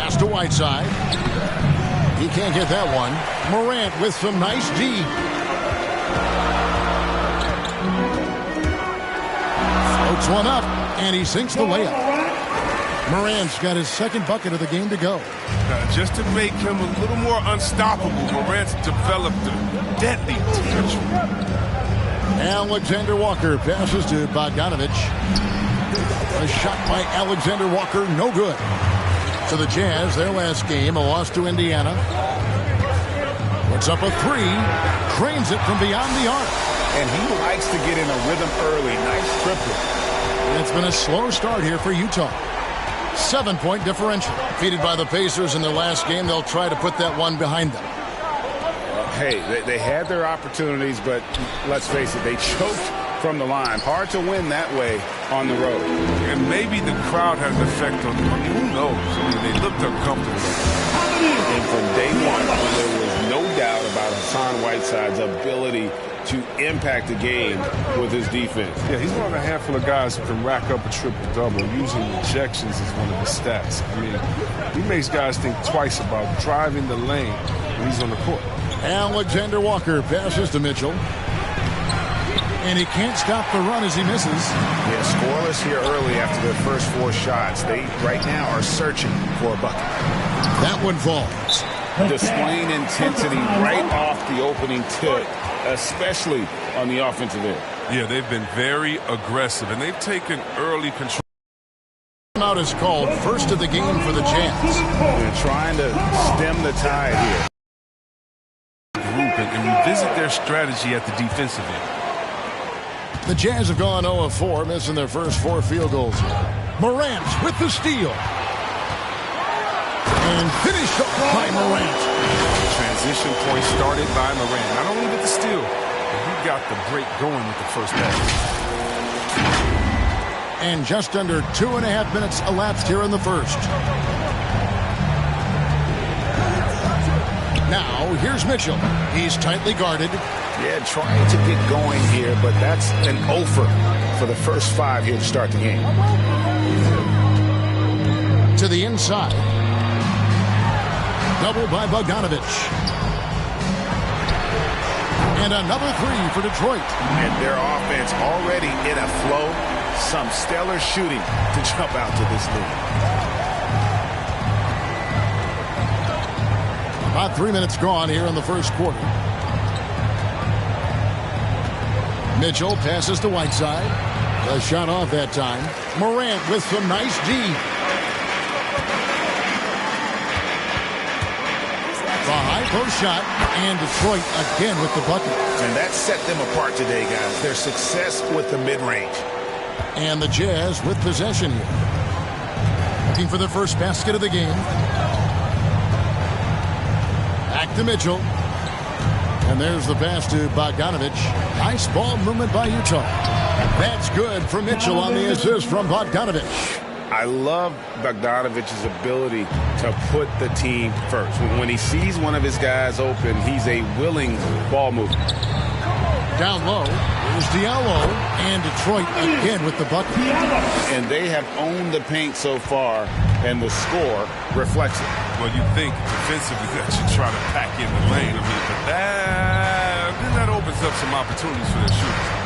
Pass to Whiteside. He can't get that one. Morant with some nice D. Floats one up, and he sinks the layup. Morant's got his second bucket of the game to go. Just to make him a little more unstoppable, Morant's developed a deadly potential. Alexander Walker passes to Bogdanovic. A shot by Alexander Walker, no good. To the Jazz, their last game, a loss to Indiana. Puts up a three, cranes it from beyond the arc. And he likes to get in a rhythm early. Nice triple. It's been a slow start here for Utah. 7-point differential. Defeated by the Pacers in their last game, they'll try to put that one behind them. Hey, they had their opportunities, but let's face it, they choked from the line. Hard to win that way on the road. And maybe the crowd had an effect on them. I mean, who knows? I mean, they looked uncomfortable. And from day one, there was no doubt about Hassan Whiteside's ability to impact the game with his defense. Yeah, he's one of a handful of guys who can rack up a triple-double. Using rejections as one of his stats. I mean, he makes guys think twice about driving the lane when he's on the court. Alexander Walker passes to Mitchell. And he can't stop the run as he misses. Yeah, scoreless here early after their first 4 shots. They, right now, are searching for a bucket. That one falls. Displaying intensity right off the opening tip, especially on the offensive end. Yeah, they've been very aggressive, and they've taken early control. Timeout is called, first of the game for the Jazz. They're trying to stem the tide here. Group and revisit their strategy at the defensive end. The Jazz have gone 0 of 4, missing their first 4 field goals. Morant with the steal. And finished up by Morant. Transition point started by Morant. Not only with the steal, but he got the break going with the first pass. And just under 2.5 minutes elapsed here in the first. Now, here's Mitchell. He's tightly guarded. Yeah, trying to get going here, but that's an offer for the first 5 here to start the game. To the inside. Double by Bogdanovic. And another 3 for Detroit. And their offense already in a flow. Some stellar shooting to jump out to this lead. About 3 minutes gone here in the first quarter. Mitchell passes to Whiteside. A shot off that time. Morant with some nice D. The high post shot, and Detroit again with the bucket. And that set them apart today, guys. Their success with the mid-range. And the Jazz with possession here. Looking for their first basket of the game. Back to Mitchell. And there's the pass to Bogdanovic. Nice ball movement by Utah. That's good for Mitchell on the assist from Bogdanovic. I love Bogdanovic's ability to put the team first. When he sees one of his guys open, he's a willing ball mover. Down low, there's Diallo, and Detroit again with the bucket. And they have owned the paint so far, and the score reflects it. Well, you think defensively that you try to pack in the lane. I mean, but that opens up some opportunities for their shooters.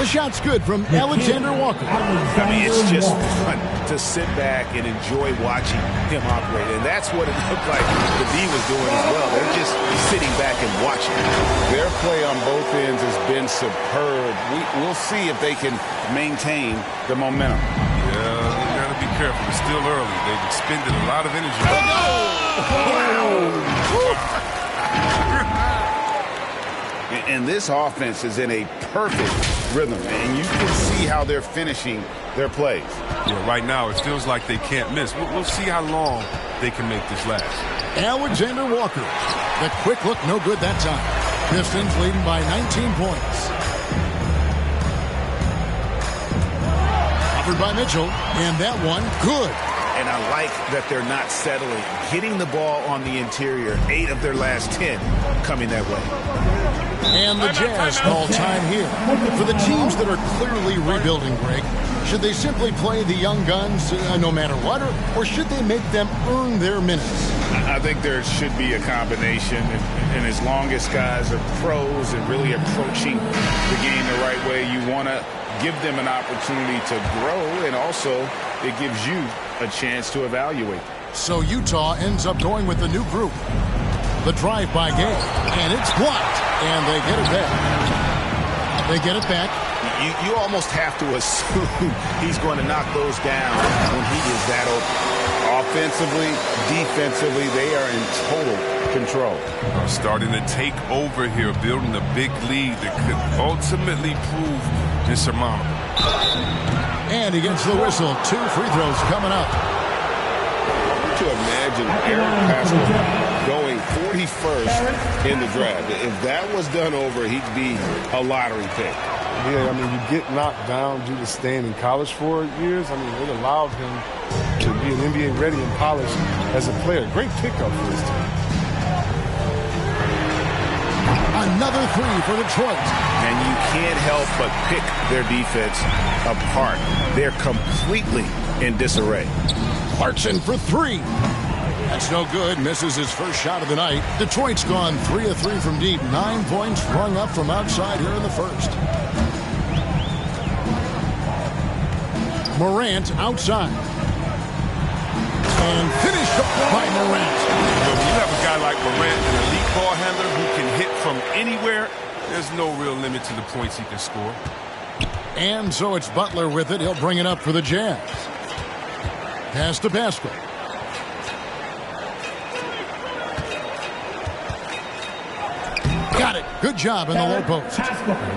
The shot's good from Alexander Walker. I mean, it's just fun to sit back and enjoy watching him operate. And that's what it looked like the D was doing as well. They're just sitting back and watching. Their play on both ends has been superb. We'll see if they can maintain the momentum. Yeah, you got to be careful. It's still early. They've expended a lot of energy. And this offense is in a perfect rhythm, and you can see how they're finishing their plays. Yeah, right now it feels like they can't miss. We'll see how long they can make this last. Alexander Walker. The quick look, no good that time. Pistons leading by 19 points. Covered by Mitchell, and that one good. And I like that they're not settling. Hitting the ball on the interior, 8 of their last 10 coming that way. And the Jazz call time here. For the teams that are clearly rebuilding, Greg, should they simply play the young guns no matter what, or should they make them earn their minutes? I think there should be a combination, and as long as guys are pros and really approaching the game the right way, you want to give them an opportunity to grow, and also it gives you a chance to evaluate. So Utah ends up going with the new group. The drive by Gay, and it's blocked, and they get it back. They get it back. You almost have to assume he's going to knock those down when he is that open. Offensively, defensively, they are in total control. Starting to take over here, building a big lead that could ultimately prove insurmountable. And he gets the whistle. 2 free throws coming up. To imagine Eric Paschall going 41st in the draft. If that was done over, he'd be a lottery pick. Yeah, I mean, you get knocked down due to staying in college for years. I mean, it allowed him to be an NBA ready and polished as a player. Great pickup for his team. Another 3 for Detroit. And you can't help but pick their defense apart. They're completely in disarray. Clarkson for 3. That's no good. Misses his first shot of the night. Detroit's gone 3 of 3 from deep. 9 points rung up from outside here in the first. Morant outside. And finished up by Morant. When you have a guy like Morant, an elite ball handler who can hit from anywhere, there's no real limit to the points he can score. And so it's Butler with it. He'll bring it up for the Jazz. Pass to Paschall. Got it. Good job in the low post.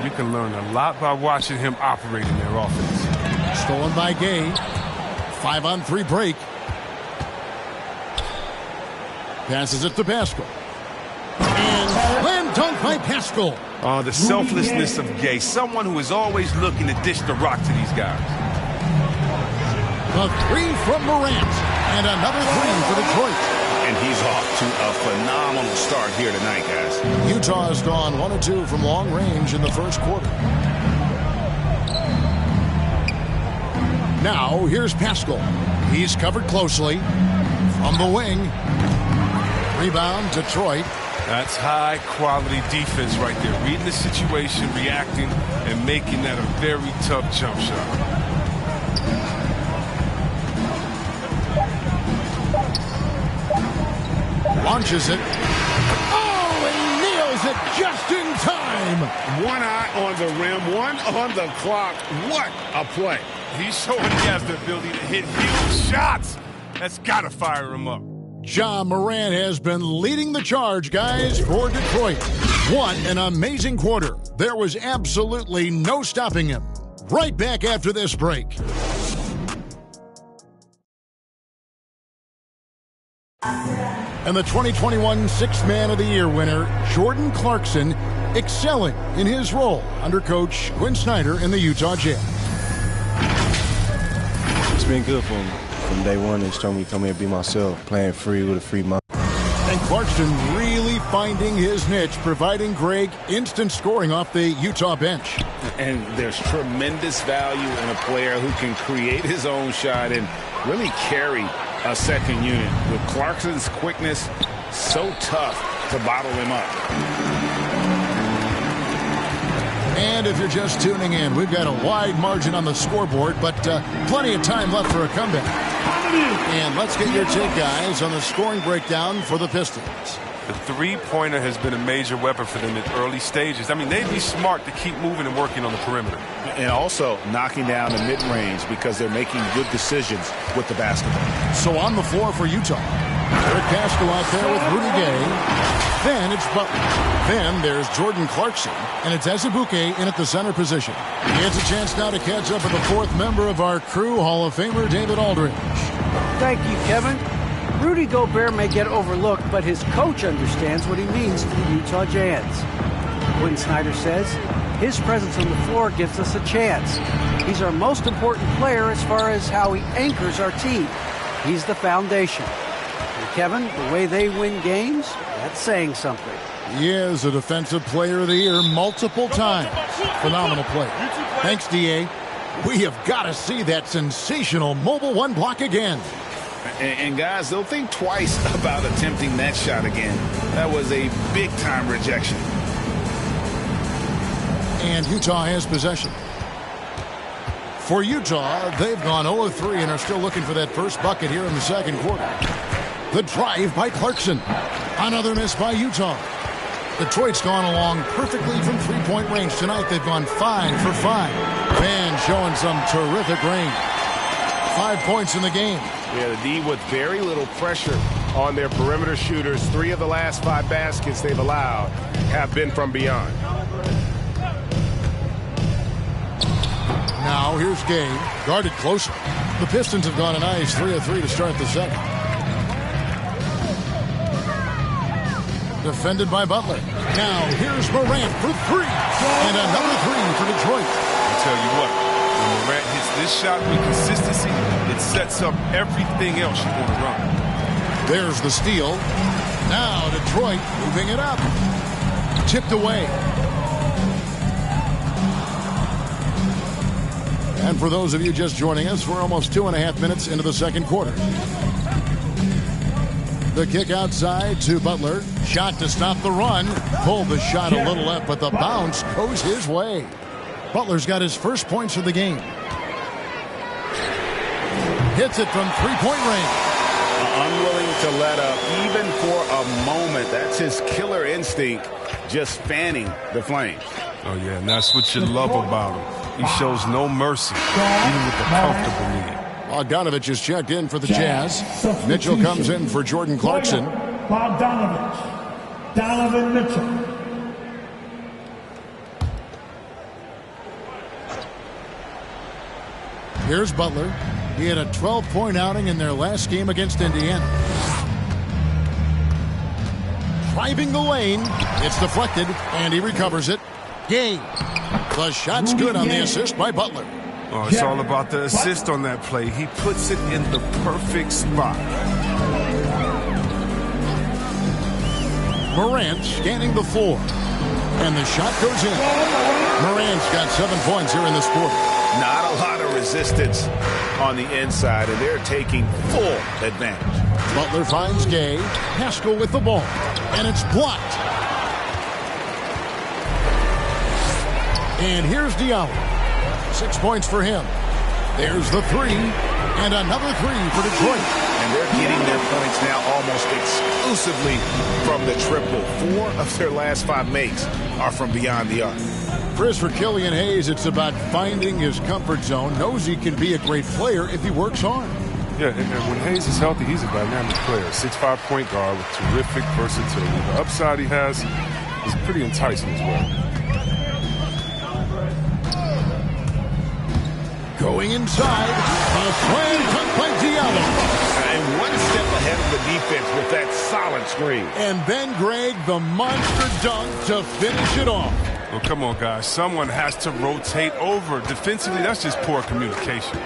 You can learn a lot by watching him operate in their offense. Stolen by Gay. 5-on-3 break. Passes it to Paschall. And slam dunk by Paschall. The selflessness of Gay. Someone who is always looking to dish the rock to these guys. A 3 from Morant. And another 3 for Detroit. And he's off to a phenomenal start here tonight, guys. Utah has gone 1 of 2 from long range in the first quarter. Now, here's Paschall. He's covered closely. From the wing. Rebound, Detroit. That's high-quality defense right there. Reading the situation, reacting, and making that a very tough jump shot. Launches it. Oh, and nails it just in time. One eye on the rim, one on the clock. What a play. He's showing he has the ability to hit huge shots. That's got to fire him up. Ja Morant has been leading the charge, guys, for Detroit. What an amazing quarter. There was absolutely no stopping him. Right back after this break. And the 2021 Sixth Man of the Year winner, Jordan Clarkson, excelling in his role under Coach Quinn Snyder in the Utah Jazz. It's been good for me. From day one, they told me to come here and be myself, playing free with a free mind. And Clarkson really finding his niche, providing Greg instant scoring off the Utah bench. And there's tremendous value in a player who can create his own shot and really carry a second unit. With Clarkson's quickness, so tough to bottle him up. And if you're just tuning in, we've got a wide margin on the scoreboard, but plenty of time left for a comeback. And let's get your take, guys, on the scoring breakdown for the Pistons. The three-pointer has been a major weapon for them in early stages. I mean, they'd be smart to keep moving and working on the perimeter. And also knocking down the mid-range because they're making good decisions with the basketball. So on the floor for Utah, Eric Paschall out there with Rudy Gay. Then it's Butler. Then there's Jordan Clarkson, and it's Azubuike in at the center position. He has a chance now to catch up with the fourth member of our crew, Hall of Famer David Aldridge. Thank you, Kevin. Rudy Gobert may get overlooked, but his coach understands what he means to the Utah Jazz. Quinn Snyder says his presence on the floor gives us a chance. He's our most important player as far as how he anchors our team. He's the foundation. And Kevin, the way they win games, that's saying something. He is a Defensive Player of the Year multiple times. Phenomenal play. Thanks, D.A. We have got to see that sensational Mobile One block again. And guys, they'll think twice about attempting that shot again. That was a big-time rejection. And Utah has possession. For Utah, they've gone 0-3 and are still looking for that first bucket here in the second quarter. The drive by Clarkson. Another miss by Utah. Detroit's gone along perfectly from three-point range tonight. They've gone 5 for 5. Van showing some terrific range. 5 points in the game. Yeah, the D with very little pressure on their perimeter shooters. 3 of the last 5 baskets they've allowed have been from beyond. Now here's Gay, guarded closer. The Pistons have gone a nice 3 of 3 to start the second. Defended by Butler. Now here's Morant for 3. And another 3 for Detroit. I tell you what, when Morant hits this shot with consistency, it sets up everything else you want to run. There's the steal. Now Detroit moving it up. Tipped away. And for those of you just joining us, we're almost 2.5 minutes into the second quarter. The kick outside to Butler. Shot to stop the run. Pulled the shot a little left, but the bounce goes his way. Butler's got his first points of the game. Hits it from three-point range. Unwilling to let up even for a moment. That's his killer instinct, just fanning the flames. Oh, yeah, and that's what you love about him. He shows no mercy, even with the comfortable lead. Bogdanovich is checked in for the Jazz. Mitchell comes in for Jordan Clarkson. Bogdanovich. Donovan Mitchell. Here's Butler. He had a 12-point outing in their last game against Indiana. Driving the lane. It's deflected, and he recovers it. Gay. The shot's good on the assist by Butler. Oh, it's all about the assist on that play. He puts it in the perfect spot. Morant scanning the floor. And the shot goes in. Morant's got 7 points here in this quarter. Not a lot of resistance on the inside, and they're taking full advantage. Butler finds Gay. Haskell with the ball. And it's blocked. And here's Diallo. 6 points for him. There's the 3. And another 3 for Detroit. And they're getting their points now almost exclusively from the triple. 4 of their last 5 makes are from beyond the arc. Chris, for Killian Hayes, it's about finding his comfort zone. Knows he can be a great player if he works hard. Yeah, and when Hayes is healthy, he's a dynamic player. 6'5" point guard with terrific versatility. The upside he has is pretty enticing as well. Going inside, a slam dunk by Diallo. And 1 step ahead of the defense with that solid screen. And then Greg, the monster dunk to finish it off. Well, come on, guys. Someone has to rotate over. Defensively, that's just poor communication.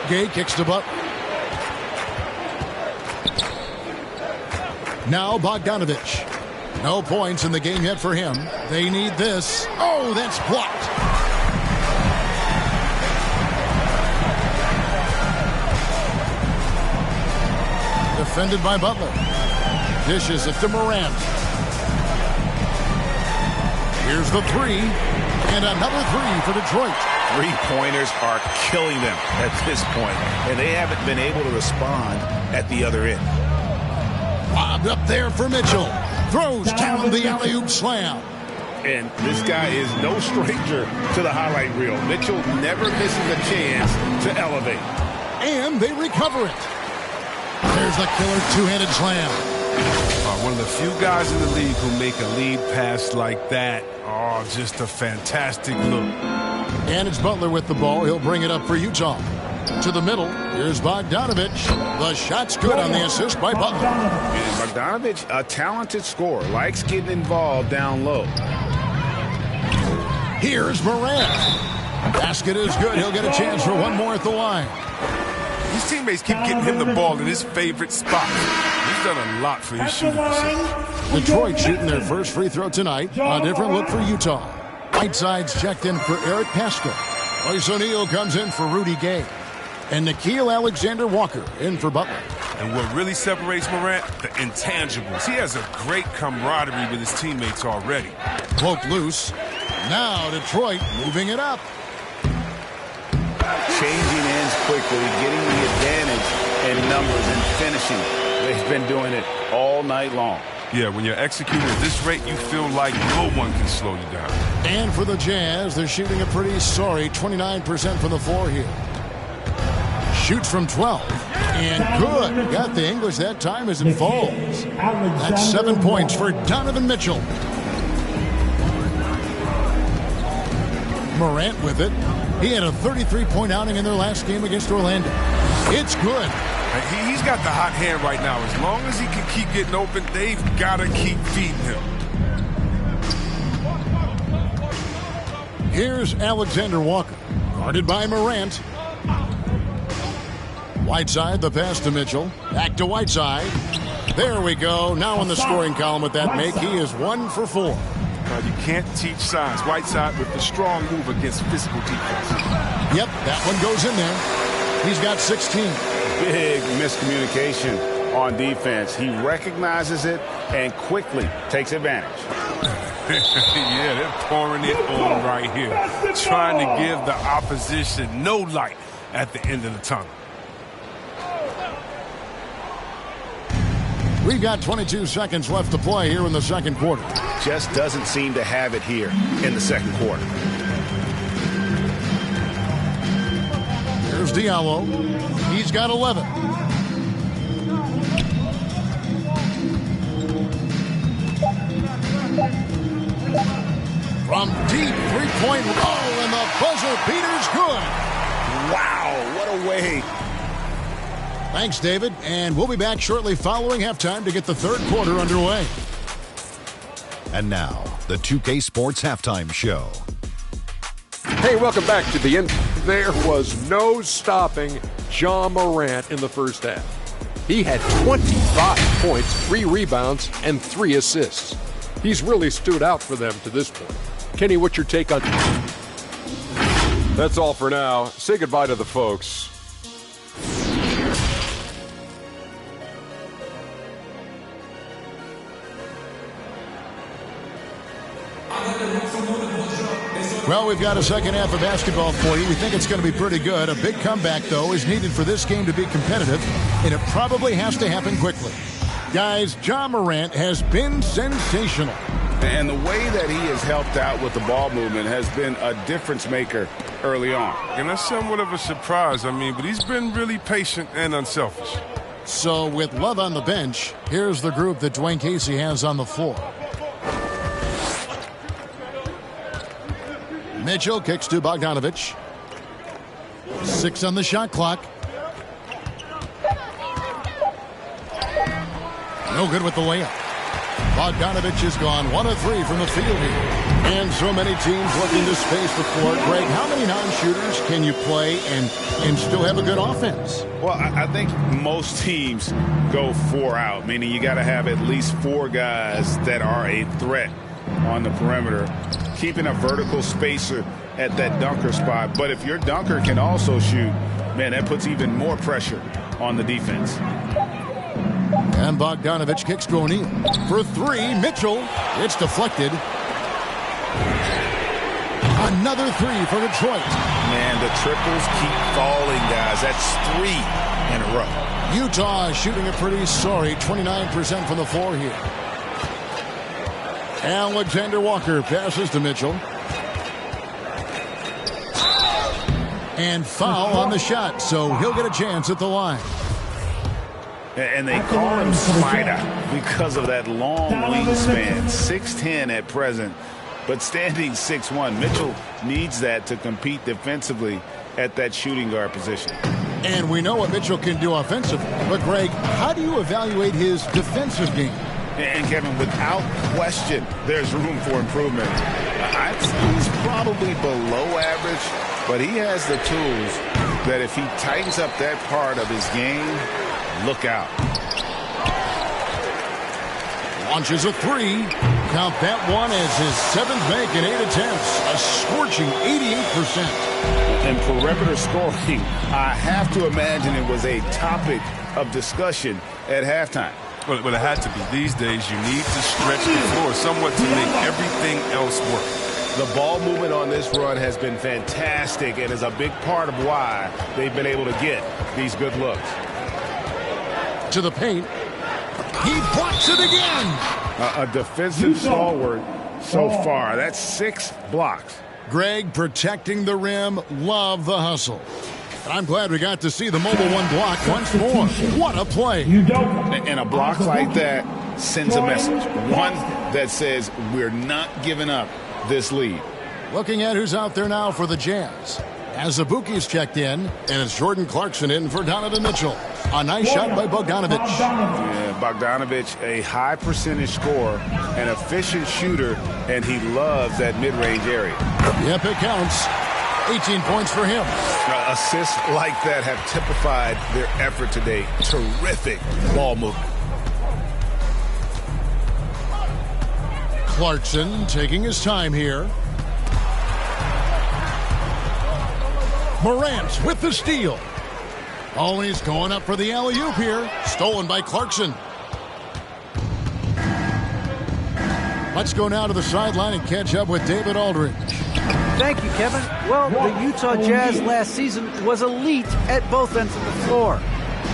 Gay kicks to Butler. Now Bogdanovich. No points in the game yet for him. They need this. Oh, that's blocked. Defended by Butler. Dishes it to Morant. Here's the 3. And another 3 for Detroit. 3-pointers are killing them at this point, and they haven't been able to respond at the other end. Lobbed up there for Mitchell. Throws down the alley-oop slam. And this guy is no stranger to the highlight reel. Mitchell never misses a chance to elevate. And they recover it. There's the killer two-handed slam. One of the few guys in the league who make a lead pass like that. Oh, just a fantastic look. And it's Butler with the ball. He'll bring it up for Utah. To the middle. Here's Bogdanovich. The shot's good on the assist by Butler. And Bogdanovich, a talented scorer, likes getting involved down low. Here's Morant. Basket is good. He'll get a chance for one more at the line. His teammates keep getting him the ball in his favorite spot. His done a lot for his shooting percentage. Detroit shooting their first free throw tonight. A different look for Utah. Whiteside's checked in for Eric Paschal. Royce O'Neal comes in for Rudy Gay. And Nickeil Alexander-Walker in for Butler. And what really separates Morant? The intangibles. He has a great camaraderie with his teammates already. Cloak loose. Now Detroit moving it up. Changing ends quickly, getting the advantage in numbers and finishing. They've been doing it all night long. Yeah, when you're executing at this rate, you feel like no one can slow you down. And for the Jazz, they're shooting a pretty sorry 29% from the floor here. Shoots from 12. And good. Got the English that time as it falls. That's 7 points for Donovan Mitchell. Morant with it. He had a 33-point outing in their last game against Orlando. It's good. He's got the hot hand right now. As long as he can keep getting open, they've got to keep feeding him. Here's Alexander Walker, guarded by Morant. Whiteside, the pass to Mitchell. Back to Whiteside. There we go. Now in the scoring column with that make, he is 1 for 4. You can't teach size. Whiteside with the strong move against physical defense. Yep, that one goes in there. He's got 16. Big miscommunication on defense. He recognizes it and quickly takes advantage. Yeah, they're pouring it on right here. Trying to give the opposition no light at the end of the tunnel. We've got 22 seconds left to play here in the second quarter. Just doesn't seem to have it here in the second quarter. Here's Diallo. He's got 11. From deep three-point roll, and the buzzer beater's good. Wow, what a way. Thanks, David. And we'll be back shortly following halftime to get the third quarter underway. And now, the 2K Sports Halftime Show. Hey, welcome back to the end. There was no stopping Ja Morant in the first half. He had 25 points, 3 rebounds, and 3 assists. He's really stood out for them to this point. Kenny, what's your take on... That's all for now. Say goodbye to the folks. Well, we've got a second half of basketball for you. We think it's going to be pretty good. A big comeback, though, is needed for this game to be competitive, and it probably has to happen quickly. Guys, Ja Morant has been sensational. And the way that he has helped out with the ball movement has been a difference maker early on. And that's somewhat of a surprise, but he's been really patient and unselfish. So with Love on the bench, here's the group that Dwayne Casey has on the floor. Mitchell kicks to Bogdanovic. 6 on the shot clock. No good with the layup. Bogdanovic has gone 1 of 3 from the field here. And so many teams looking to space the floor. Greg, how many non-shooters can you play and still have a good offense? Well, I think most teams go 4 out, meaning you got to have at least 4 guys that are a threat on the perimeter, keeping a vertical spacer at that dunker spot. But if your dunker can also shoot, man, that puts even more pressure on the defense. And Bogdanovic kicks to O'Neal. For 3, Mitchell. It's deflected. Another 3 for Detroit. Man, the triples keep falling, guys. That's 3 in a row. Utah shooting a pretty sorry 29% from the floor here. Alexander Walker passes to Mitchell. And foul on the shot, so he'll get a chance at the line. And they call him Spider because of that long wingspan, 6'10" at present, but standing 6'1". Mitchell needs that to compete defensively at that shooting guard position. And we know what Mitchell can do offensively. But, Greg, how do you evaluate his defensive game? And, Kevin, without question, there's room for improvement. I'd say he's probably below average, but he has the tools that if he tightens up that part of his game, look out. Launches a three. Count that one as his 7th make in 8 attempts. A scorching 88%. And perimeter scoring, I have to imagine it was a topic of discussion at halftime. Well, it had to be. These days, you need to stretch the floor somewhat to make everything else work. The ball movement on this run has been fantastic and is a big part of why they've been able to get these good looks. To the paint. He blocks it again. A defensive stalwart so far. That's 6 blocks. Greg protecting the rim. Love the hustle. And I'm glad we got to see the mobile one block once more. What a play. And a block like that sends a message. One that says we're not giving up this lead. Looking at who's out there now for the Jazz. As Azubuike's checked in, and it's Jordan Clarkson in for Donovan Mitchell. A nice shot by Bogdanovic. Yeah, Bogdanovic, a high percentage scorer, an efficient shooter, and he loves that mid-range area. Yep, it counts. 18 points for him. Assists like that have typified their effort today. Terrific ball movement. Clarkson taking his time here. Morant with the steal. Oh, he's going up for the alley-oop here. Stolen by Clarkson. Let's go now to the sideline and catch up with David Aldridge. Thank you, Kevin. Well, the Utah Jazz last season was elite at both ends of the floor.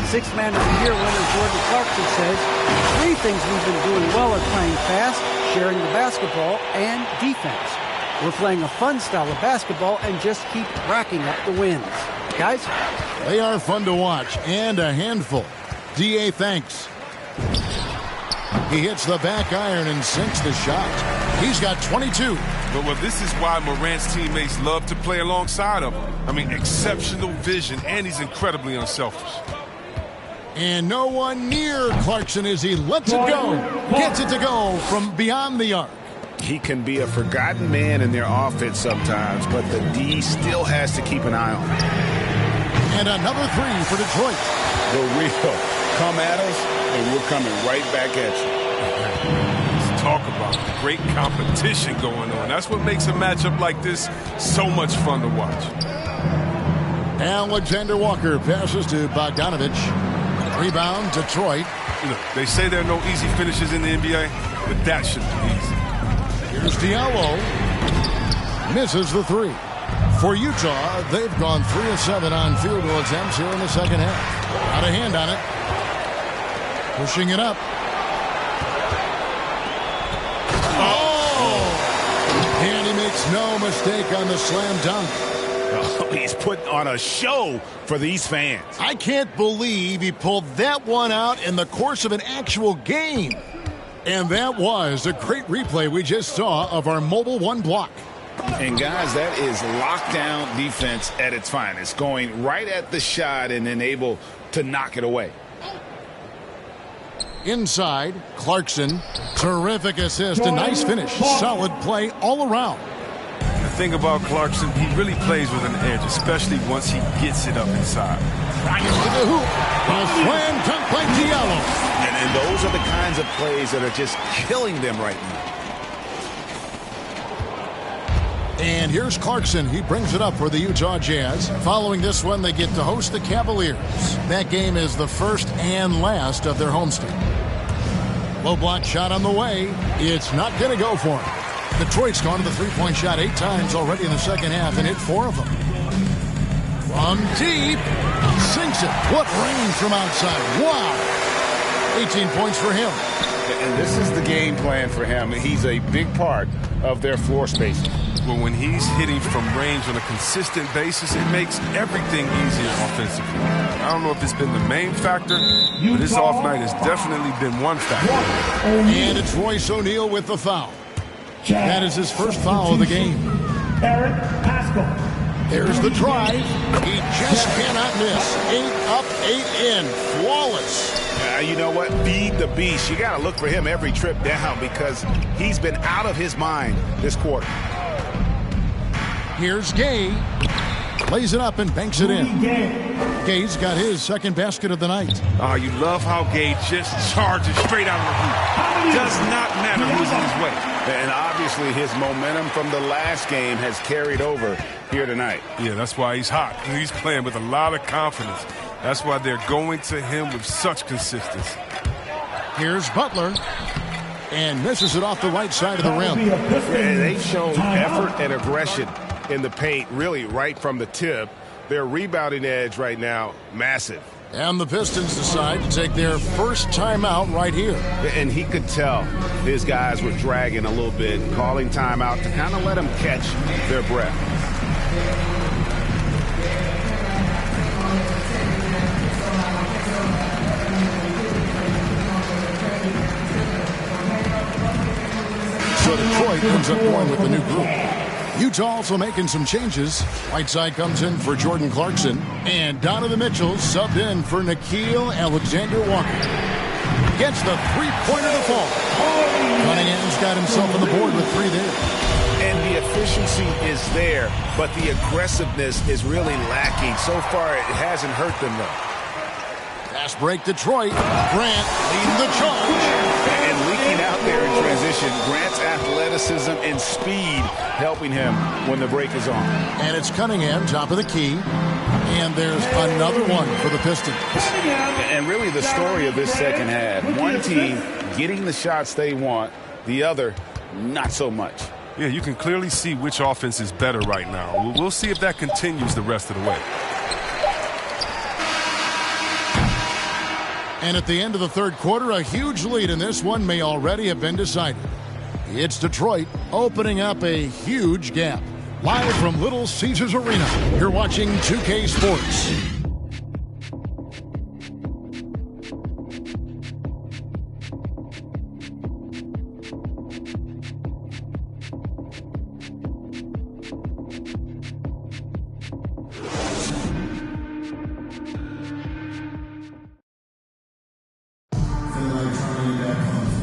Sixth Man of the Year winner Jordan Clarkson says, 3 things we've been doing well are playing fast, sharing the basketball, and defense. We're playing a fun style of basketball and just keep racking up the wins. Guys? They are fun to watch and a handful. D.A. thanks. He hits the back iron and sinks the shot. He's got 22. Well, this is why Morant's teammates love to play alongside of him. I mean, exceptional vision, and he's incredibly unselfish. And no one near Clarkson as he lets it go. Gets it to go from beyond the arc. He can be a forgotten man in their offense sometimes, but the D still has to keep an eye on him. And another 3 for Detroit. The real come at us, and we're coming right back at you. Let's talk about the great competition going on. That's what makes a matchup like this so much fun to watch. Alexander Walker passes to Bogdanovic. Rebound, Detroit. You know, they say there are no easy finishes in the NBA, but that should be easy. Here's Diallo. Misses the 3. For Utah, they've gone 3 of 7 on field goal attempts here in the second half. Got a hand on it. Pushing it up. Oh! And he makes no mistake on the slam dunk. Oh, he's put on a show for these fans. I can't believe he pulled that one out in the course of an actual game. And that was a great replay we just saw of our mobile one block. And guys, that is lockdown defense at its finest. Going right at the shot and then able to knock it away. Inside, Clarkson. Terrific assist. A nice finish. Solid play all around. The thing about Clarkson, he really plays with an edge, especially once he gets it up inside. Bryant to the hoop. A slam dunk by Diallo. And those are the kinds of plays that are just killing them right now. And here's Clarkson. He brings it up for the Utah Jazz. Following this one, they get to host the Cavaliers. That game is the first and last of their homestand. Low block shot on the way. It's not going to go for him. Detroit's gone to the three-point shot 8 times already in the second half and hit 4 of them. From deep. Sinks it. What range from outside. Wow. 18 points for him. And this is the game plan for him. He's a big part of their floor spacing. Well, when he's hitting from range on a consistent basis, it makes everything easier offensively. I don't know if it's been the main factor, but his off night has definitely been one factor. And it's Royce O'Neal with the foul. That is his first foul of the game. Eric Paschall. There's the drive. He just cannot miss. 8 up, 8 in. Flawless. You know what? Feed the beast. You got to look for him every trip down because he's been out of his mind this quarter. Here's Gay. Lays it up and banks it in. Gay's got his second basket of the night. Oh, you love how Gay just charges straight out of the hoop. Does not matter who's in his way. And obviously his momentum from the last game has carried over here tonight. Yeah, that's why he's hot. He's playing with a lot of confidence. That's why they're going to him with such consistency. Here's Butler. And misses it off the right side of the rim. And they've shown effort and aggression in the paint, really right from the tip. Their rebounding edge right now, massive. And the Pistons decide to take their first timeout right here. And he could tell his guys were dragging a little bit, calling timeout to kind of let them catch their breath. So Detroit ends up going with the new group. Utah also making some changes. Whiteside comes in for Jordan Clarkson. And Donovan Mitchell subbed in for Nickeil Alexander-Walker. Gets the three-pointer to fall. Cunningham's got himself on the board with 3 there. And the efficiency is there, but the aggressiveness is really lacking. So far, it hasn't hurt them, though. Fast break Detroit. Grant leading the charge. And leaking out there in transition. Grant's athleticism and speed helping him when the break is on. And it's Cunningham, top of the key. And there's another one for the Pistons. And really the story of this second half. One team getting the shots they want, the other not so much. Yeah, you can clearly see which offense is better right now. We'll see if that continues the rest of the way. And at the end of the third quarter, a huge lead in this one may already have been decided. It's Detroit opening up a huge gap. Live from Little Caesars Arena, you're watching 2K Sports.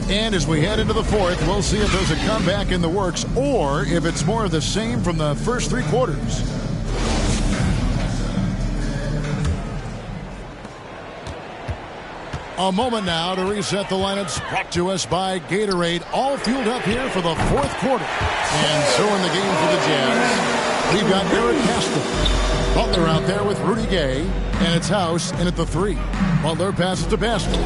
And as we head into the fourth, we'll see if there's a comeback in the works or if it's more of the same from the first 3 quarters. A moment now to reset the lineups, brought to us by Gatorade, all fueled up here for the fourth quarter. And so in the game for the Jazz, we've got Eric Pascal. Butler out there with Rudy Gay, and it's House in at the 3. Butler passes to Pascal.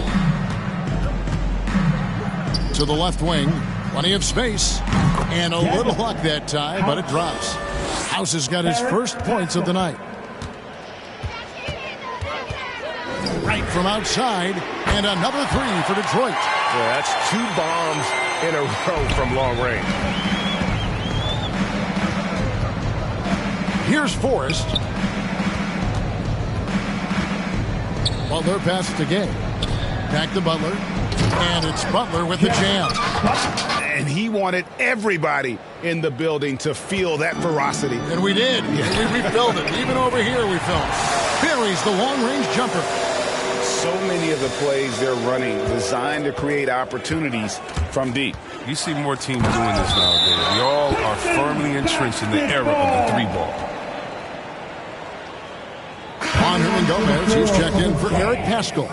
To the left wing, plenty of space, and a little luck that time, but it drops. House has got his first points of the night. Right from outside, and another 3 for Detroit. Yeah, that's 2 bombs in a row from long range. Here's Forrest. Butler passes to Gay. Back to Butler. And it's Butler with the jam. And he wanted everybody in the building to feel that ferocity. And we did. And we felt it. Even over here we felt it. Buries the long-range jumper. So many of the plays they're running designed to create opportunities from deep. You see more teams doing this nowadays. We all are firmly entrenched in the era of the 3-ball. Juan Hernangomez, who's checked in for Eric Pascal.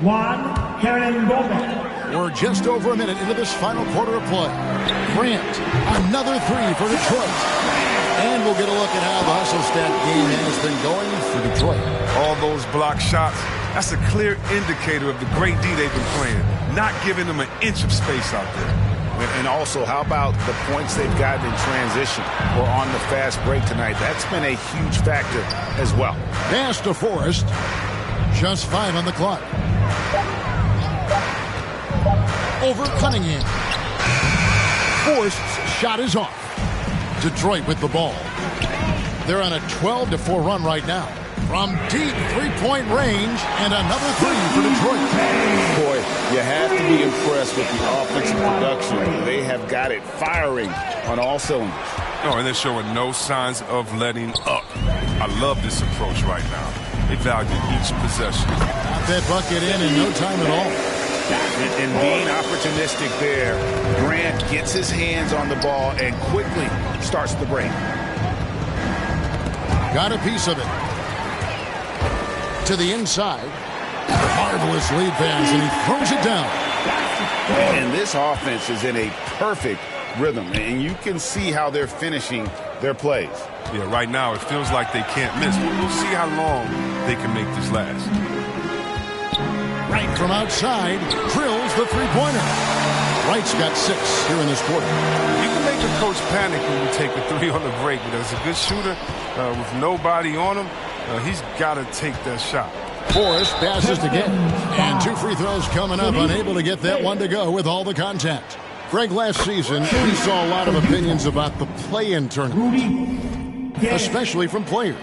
Juan Hernangomez. We're just over a minute into this final quarter of play. Grant, another 3 for Detroit. And we'll get a look at how the hustle stat game has been going for Detroit. All those block shots, that's a clear indicator of the great D they've been playing. Not giving them an inch of space out there. And also, how about the points they've gotten in transition or on the fast break tonight? That's been a huge factor as well. Pass to Forrest. Just 5 on the clock. Over Cunningham. Forrest's shot is off. Detroit with the ball. They're on a 12-4 run right now. From deep 3-point range, and another 3 for Detroit. Boy, you have to be impressed with the offensive production. They have got it firing on all cylinders. Oh, and they're showing no signs of letting up. I love this approach right now. They value each possession. Got that bucket in no time at all. And being opportunistic there, Grant gets his hands on the ball and quickly starts the break. Got a piece of it. to the inside. Marvelous lead pass, and he throws it down. And this offense is in a perfect rhythm, and you can see how they're finishing their plays. Yeah, right now it feels like they can't miss. We'll see how long they can make this last. Wright from outside drills the three-pointer. Wright's got 6 here in this quarter. You can make a coach panic when you take a 3 on the break, but as a good shooter with nobody on him, he's got to take that shot. Forrest passes to Gay, and 2 free throws coming up, unable to get that one to go with all the contact. Greg, last season, we saw a lot of opinions about the play-in tournament, especially from players.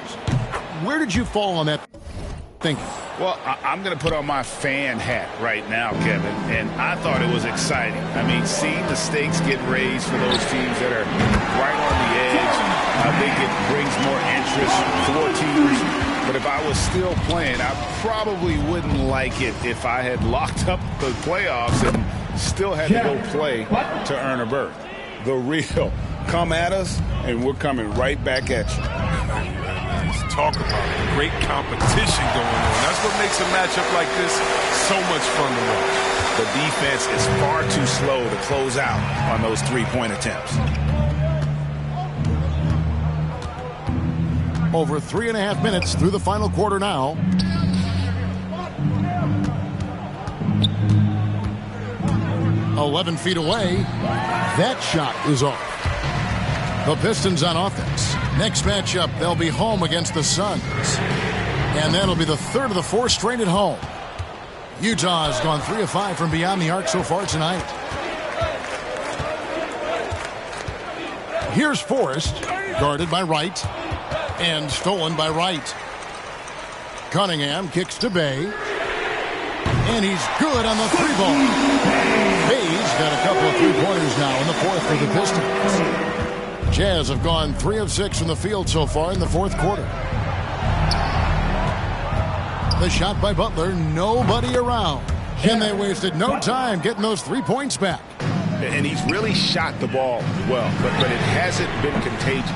Where did you fall on that thinking? Well, I'm going to put on my fan hat right now, Kevin, and I thought it was exciting. I mean, seeing the stakes get raised for those teams that are right on the edge, I think it brings more interest for teams. But if I was still playing, I probably wouldn't like it if I had locked up the playoffs and still had to go play to earn a berth. The real come at us, and we're coming right back at you. Talk about great competition going on. That's what makes a matchup like this so much fun to watch. The defense is far too slow to close out on those three-point attempts. Over 3.5 minutes through the final quarter now. "11 feet away. That shot is off. The Pistons on offense. Next matchup, they'll be home against the Suns. And that'll be the 3rd of the 4 straight at home. Utah has gone 3 of 5 from beyond the arc so far tonight. Here's Forrest, guarded by Wright, and stolen by Wright. Cunningham kicks to Bay, and he's good on the 3-ball. Bay's got a couple of 3-pointers now in the 4th for the Pistons. Jazz have gone 3 of 6 from the field so far in the 4th quarter. The shot by Butler, nobody around. And they wasted no time getting those 3 points back. And he's really shot the ball well, but it hasn't been contagious.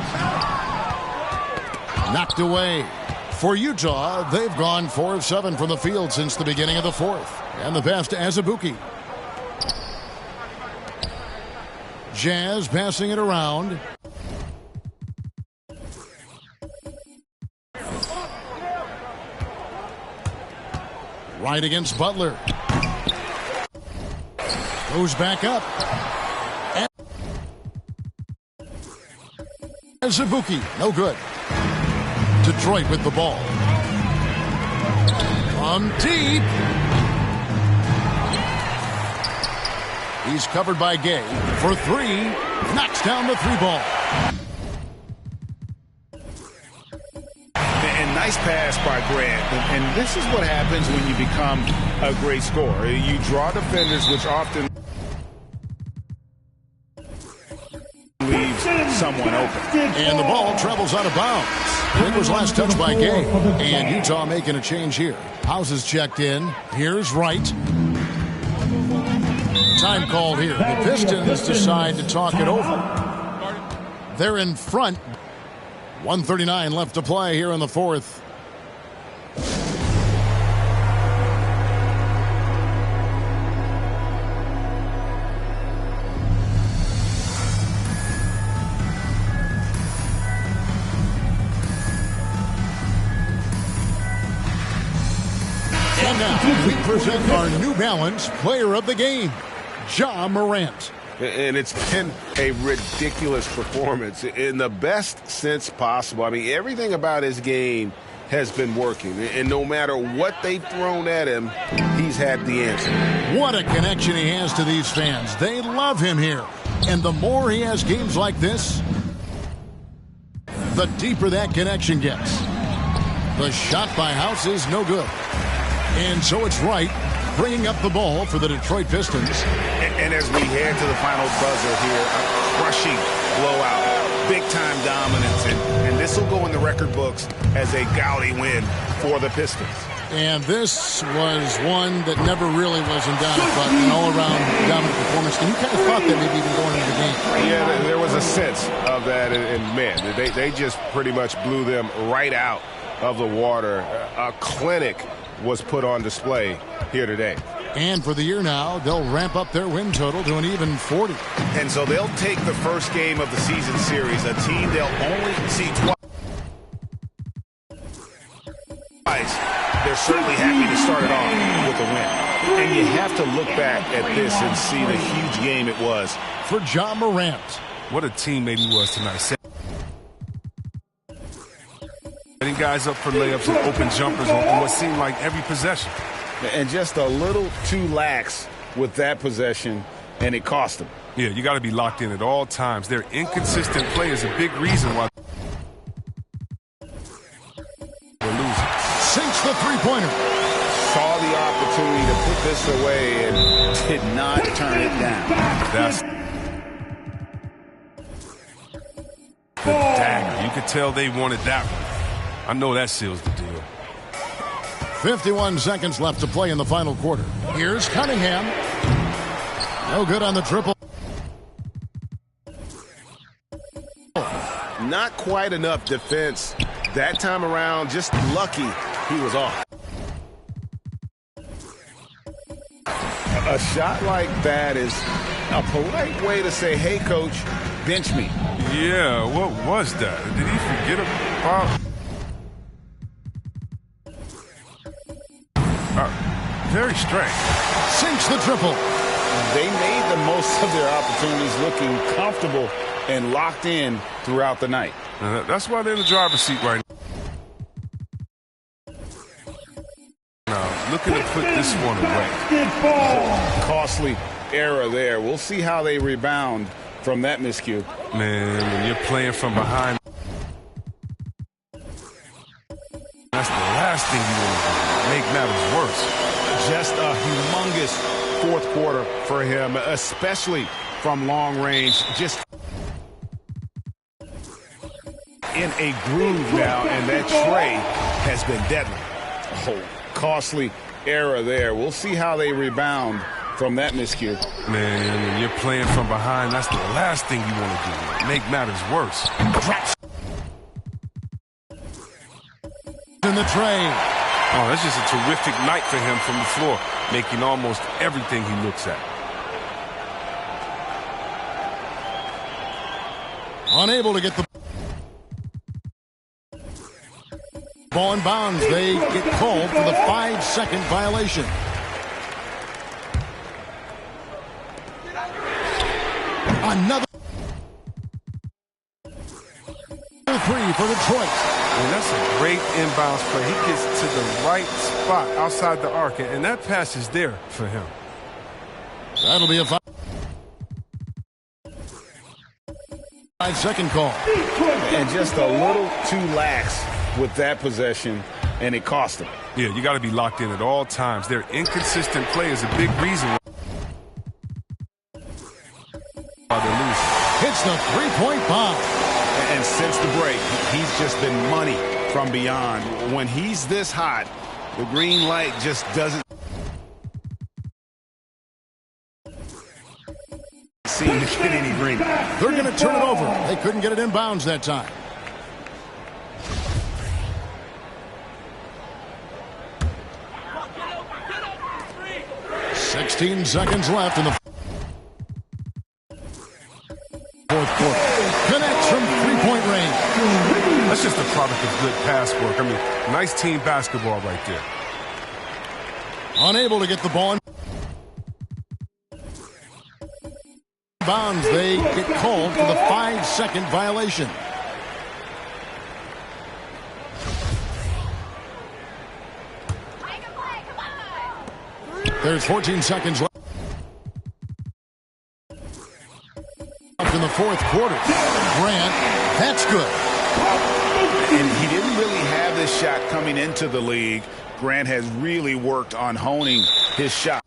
Knocked away. For Utah, they've gone 4 of 7 from the field since the beginning of the 4th. And the pass to Azubuike. Jazz passing it around. Right against Butler. Goes back up. Azubuike, no good. Detroit with the ball. From deep. He's covered by Gay for 3. Knocks down the 3-ball. And nice pass by Grant. And this is what happens when you become a great scorer. You draw defenders, which often leaves someone open. And the ball travels out of bounds. It was last touched by Gay. And Utah making a change here. House is checked in. Here's Wright. Time called here. The Pistons decide to talk it over. They're in front. 1:39 left to play here in the 4th. And now we present our New Balance Player of the Game, Ja Morant. And it's been a ridiculous performance in the best sense possible. I mean, everything about his game has been working. And no matter what they've thrown at him, he's had the answer. What a connection he has to these fans. They love him here. And the more he has games like this, the deeper that connection gets. The shot by House is no good. And so it's Wright bringing up the ball for the Detroit Pistons. And as we head to the final buzzer here, a crushing blowout, big-time dominance, and this will go in the record books as a gaudy win for the Pistons. And this was one that never really was in doubt, but an all-around dominant performance. And you kind of thought that maybe even going into the game. Yeah, there was a sense of that, and man, they just pretty much blew them right out of the water. A clinic was put on display here today. And for the year now, they'll ramp up their win total to an even 40. And so they'll take the first game of the season series, a team they'll only see twice. They're certainly happy to start it off with a win. And you have to look back at this and see the huge game it was for Ja Morant. What a teammate he was tonight. Setting guys up for layups and open jumpers on what seemed like every possession. And just a little too lax with that possession, and it cost them. Yeah, you got to be locked in at all times. Their inconsistent play is a big reason why they're losing. Sinks the three-pointer. Saw the opportunity to put this away and did not turn it down. That's the dagger. You could tell they wanted that one. I know that seals the deal. 51 seconds left to play in the final quarter. Here's Cunningham. No good on the triple. Not quite enough defense that time around. Just lucky he was off. A shot like that is a polite way to say, hey, coach, bench me. Yeah, what was that? Did he forget about... very strange. Sinks the triple. They made the most of their opportunities looking comfortable and locked in throughout the night. That's why they're in the driver's seat right now. Looking to put this one away. Costly error there. We'll see how they rebound from that miscue. Man, when you're playing from behind, that's the last thing you want to do. Make matters worse. Just a humongous fourth quarter for him, especially from long range. Just in a groove now, and that tray has been deadly. Oh, costly error there. We'll see how they rebound from that miscue. Man, when you're playing from behind, that's the last thing you want to do. Make matters worse. In the tray. Oh, that's just a terrific night for him from the floor, making almost everything he looks at. Unable to get the ball in bounds. They get called for the 5-second violation. Another three for Detroit. And that's a great inbounds play. He gets to the right spot outside the arc, and that pass is there for him. That'll be a 5-second call. And just a little too lax with that possession, and it cost him. Yeah, you got to be locked in at all times. Their inconsistent play is a big reason why they're losing. Hits the three-point bomb. And since the break, he's just been money from beyond. When he's this hot, the green light just doesn't seem to get any green. They're going to turn it over. They couldn't get it in bounds that time. $16 seconds left in the fourth quarter. Connects from three-point range. That's just a product of good pass work. I mean, nice team basketball right there. Unable to get the ball in bounds. They get called for the 5-second violation. There's 14 seconds left in the fourth quarter. Grant, that's good. And he didn't really have this shot coming into the league. Grant has really worked on honing his shot.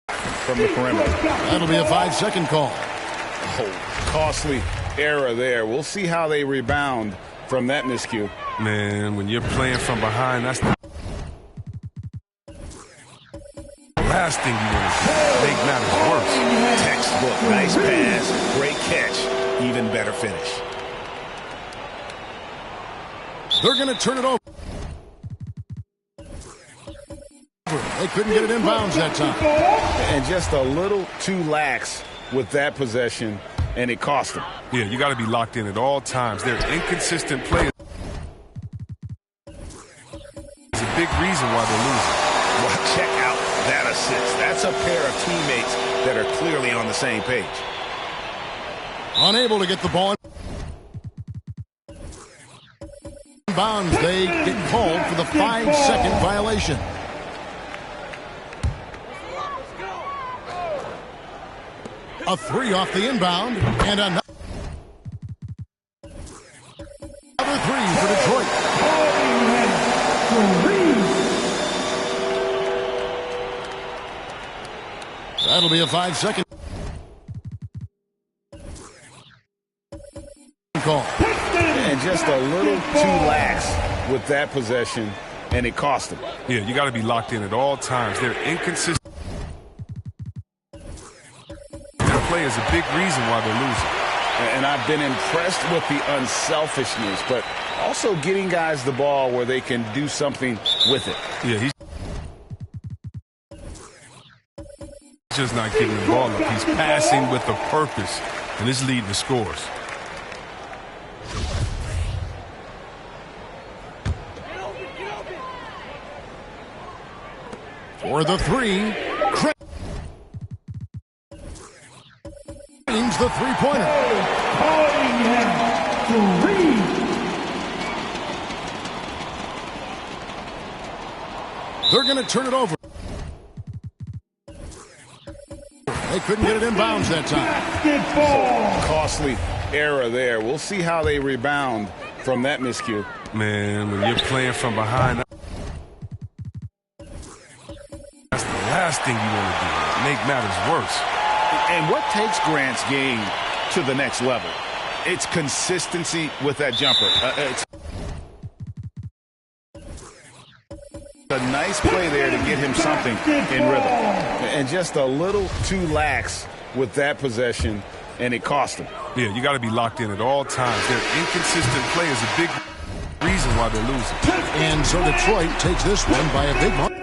From the perimeter. That'll be a 5-second call. Oh, costly error there. We'll see how they rebound from that miscue. Man, when you're playing from behind, that's the last thing you want to do. Make matters worse. Textbook. Nice pass. Great catch. Even better finish. They're going to turn it over. They couldn't get it in bounds that time. And just a little too lax with that possession, and it cost them. Yeah, you got to be locked in at all times. They're inconsistent players. It's a big reason why they're losing. Well, check out that assist. That's a pair of teammates that are clearly on the same page. Unable to get the ball in bounds. They get called for the 5-second violation. A 3 off the inbound, and another 3 for Detroit. That'll be a 5-second call. And just a little too lax with that possession, and it cost them. Yeah, you got to be locked in at all times. They're inconsistent. Play is a big reason why they're losing. And I've been impressed with the unselfishness, but also getting guys the ball where they can do something with it. Yeah, he's just not giving the ball up. He's passing with a purpose, and it's leading to scores. For the 3, the three-pointer. They're going to turn it over. They couldn't get it in bounds that time. Costly error there. We'll see how they rebound from that miscue. Man, when you're playing from behind, that's the last thing you want to do. Make matters worse. And what takes Grant's game to the next level? It's consistency with that jumper. It's a nice play there to get him something in rhythm. And just a little too lax with that possession, and it cost them. Yeah, you got to be locked in at all times. Their inconsistent play is a big reason why they're losing. And so Detroit takes this one by a big margin.